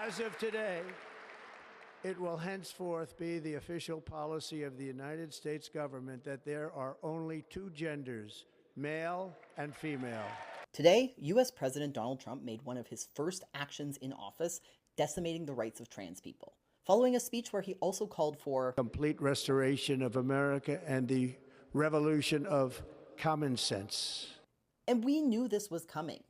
As of today, it will henceforth be the official policy of the United States government that there are only two genders, male and female. Today, US President Donald Trump made one of his first actions in office decimating the rights of trans people, following a speech where he also called for complete restoration of America and the revolution of common sense. And we knew this was coming.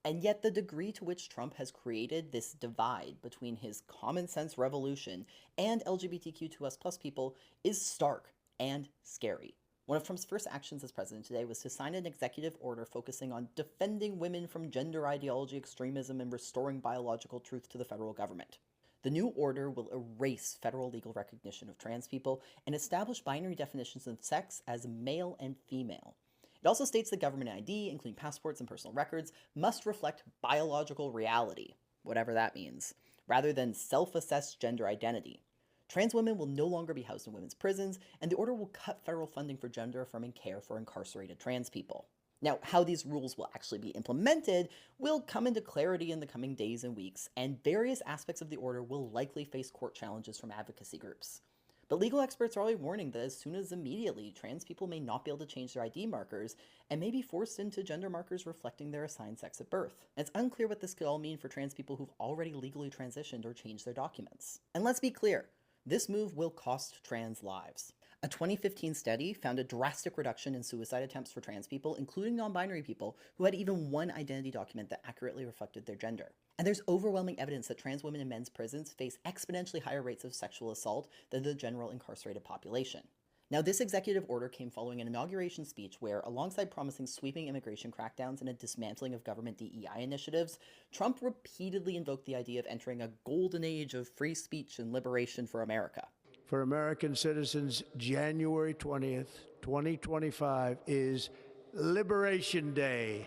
And yet the degree to which Trump has created this divide between his common sense revolution and LGBTQ2S+ people is stark and scary. One of Trump's first actions as president today was to sign an executive order focusing on defending women from gender ideology extremism and restoring biological truth to the federal government. The new order will erase federal legal recognition of trans people and establish binary definitions of sex as male and female. It also states that government ID, including passports and personal records, must reflect biological reality, whatever that means, rather than self-assessed gender identity. Trans women will no longer be housed in women's prisons, and the order will cut federal funding for gender-affirming care for incarcerated trans people. Now, how these rules will actually be implemented will come into clarity in the coming days and weeks, and various aspects of the order will likely face court challenges from advocacy groups. But legal experts are already warning that as soon as immediately, trans people may not be able to change their ID markers and may be forced into gender markers reflecting their assigned sex at birth. And it's unclear what this could all mean for trans people who've already legally transitioned or changed their documents. And let's be clear, this move will cost trans lives. A 2015 study found a drastic reduction in suicide attempts for trans people, including non-binary people who had even one identity document that accurately reflected their gender. And there's overwhelming evidence that trans women in men's prisons face exponentially higher rates of sexual assault than the general incarcerated population. Now, this executive order came following an inauguration speech where, alongside promising sweeping immigration crackdowns and a dismantling of government DEI initiatives, Trump repeatedly invoked the idea of entering a golden age of free speech and liberation for America. For American citizens, January 20th, 2025 is Liberation Day.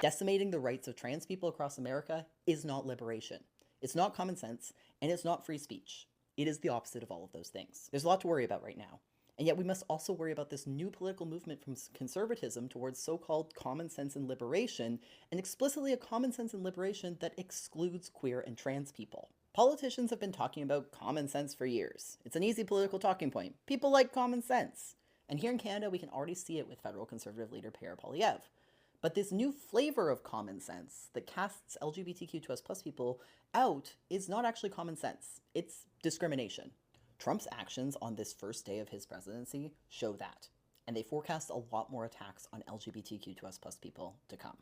Decimating the rights of trans people across America is not liberation. It's not common sense, and it's not free speech. It is the opposite of all of those things. There's a lot to worry about right now. And yet we must also worry about this new political movement from conservatism towards so-called common sense and liberation, and explicitly a common sense and liberation that excludes queer and trans people. Politicians have been talking about common sense for years. It's an easy political talking point. People like common sense. And here in Canada, we can already see it with federal conservative leader Pierre Poilievre. But this new flavor of common sense that casts LGBTQ2S+ people out is not actually common sense. It's discrimination. Trump's actions on this first day of his presidency show that, and they forecast a lot more attacks on LGBTQ2S+ people to come.